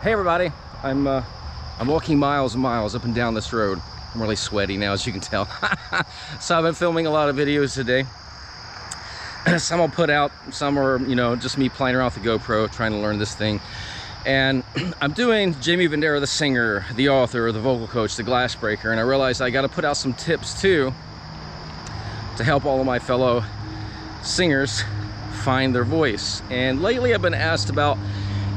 Hey everybody, I'm walking miles and miles up and down this road. I'm really sweaty now, as you can tell. So I've been filming a lot of videos today. Some I'll put out, some are, just me playing around with the GoPro, trying to learn this thing. And I'm doing Jamie Vendera, the singer, the author, the vocal coach, the glass breaker, and I realized I got to put out some tips too to help all of my fellow singers find their voice. And lately I've been asked about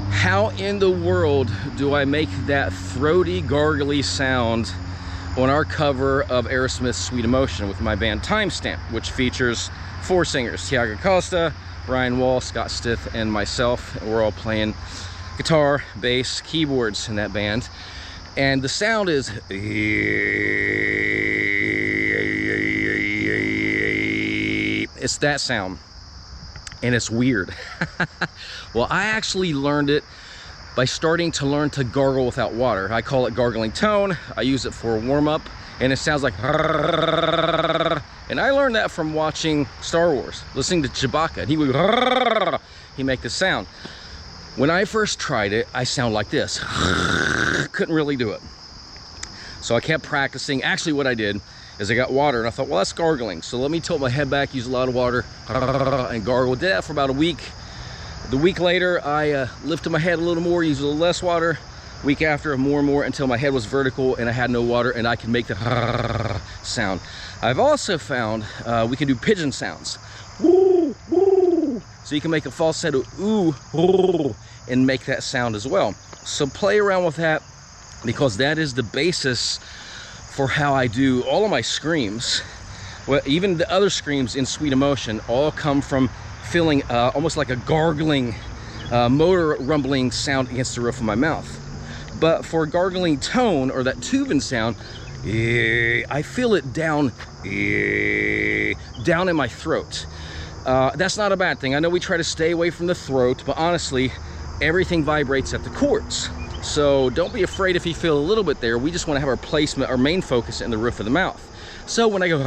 how in the world do I make that throaty, gargly sound on our cover of Aerosmith's Sweet Emotion with my band Timestamp, which features 4 singers, Tiago Costa, Ryan Wall, Scott Stith, and myself. We're all playing guitar, bass, keyboards in that band. And the sound is... It's that sound. And it's weird. Well, I actually learned it by starting to learn to gargle without water. I call it gargling tone. I use it for a warm-up, and it sounds like... And I learned that from watching Star Wars, listening to Chewbacca, and he would... He make this sound. When I first tried it, I sound like this. Couldn't really do it. So I kept practicing. Actually, what I did is I got water, and I thought, well, that's gargling. So let me tilt my head back, use a lot of water, and gargle. Did that for about a week. The week later, I lifted my head a little more, used a little less water. Week after, more and more, until my head was vertical and I had no water, and I could make the sound. I've also found we can do pigeon sounds. Woo, woo. So you can make a falsetto ooh, ooh, and make that sound as well. So play around with that, because that is the basis for how I do all of my screams. Well, even the other screams in Sweet Emotion all come from feeling almost like a gargling, motor rumbling sound against the roof of my mouth. But for gargling tone, or that Tuvan sound, I feel it down in my throat. That's not a bad thing. I know we try to stay away from the throat, but honestly, everything vibrates at the chords. So don't be afraid if you feel a little bit there. We just want to have our placement, our main focus in the roof of the mouth. So when I go,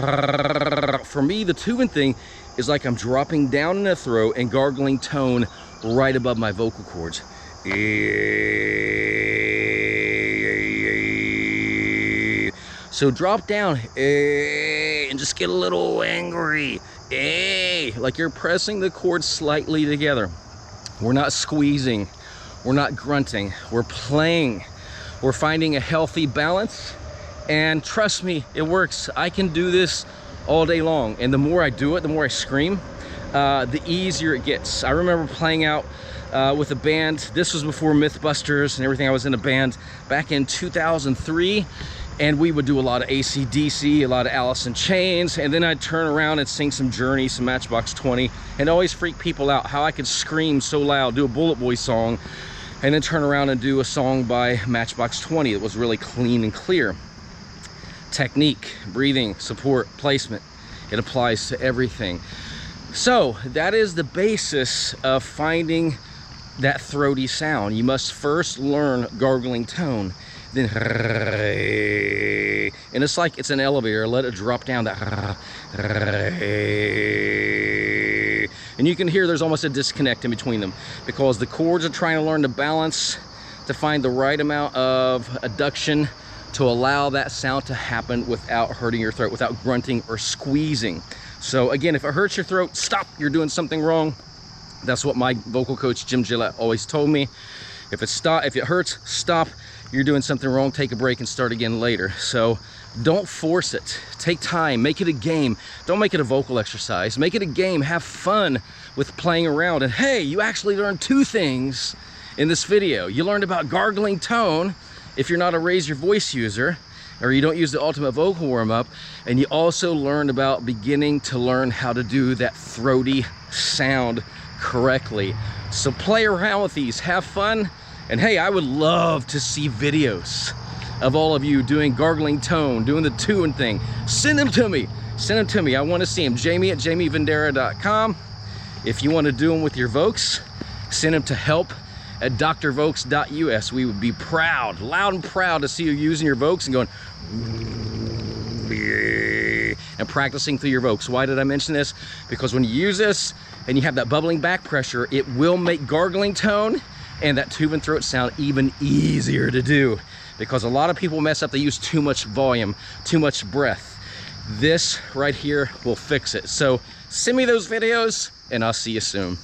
for me, the Tuvan thing is like I'm dropping down in the throat and gargling tone right above my vocal cords. So drop down and just get a little angry, like you're pressing the chords slightly together. We're not squeezing. We're not grunting, we're playing. We're finding a healthy balance, and trust me, it works. I can do this all day long, and the more I do it, the more I scream, the easier it gets. I remember playing out with a band. This was before Mythbusters and everything. I was in a band back in 2003, and we would do a lot of AC/DC, a lot of Alice in Chains, and then I'd turn around and sing some Journey, some Matchbox 20, and always freak people out how I could scream so loud, do a Bullet Boy song, and then turn around and do a song by Matchbox 20 that was really clean and clear. Technique, breathing, support, placement, it applies to everything. So that is the basis of finding that throaty sound. You must first learn gargling tone, then, and it's like it's an elevator. Let it drop down that, and you can hear there's almost a disconnect in between them, because the chords are trying to learn to balance, to find the right amount of adduction to allow that sound to happen without hurting your throat, without grunting or squeezing. So again, if it hurts your throat, stop, you're doing something wrong. That's what my vocal coach Jim Gillette always told me. If it hurts, stop, you're doing something wrong, take a break and start again later. So don't force it. Take time, make it a game. Don't make it a vocal exercise. Make it a game, have fun with playing around. And hey, you actually learned 2 things in this video. You learned about gargling tone, if you're not a raise your voice user, or you don't use the ultimate vocal warm-up, and you also learned about beginning to learn how to do that throaty sound correctly. So play around with these, have fun, and hey, I would love to see videos of all of you doing gargling tone, doing the Tuvan thing. Send them to me. Send them to me. I want to see them. Jamie@jamievendera.com. If you want to do them with your Vokes, send them to help@drvokes.us. We would be proud, loud and proud, to see you using your Vokes and going and practicing through your Vokes. Why did I mention this? Because when you use this and you have that bubbling back pressure, it will make gargling tone and that Tuvan throat sound even easier to do, because a lot of people mess up. They use too much volume, too much breath. This right here will fix it. So send me those videos and I'll see you soon.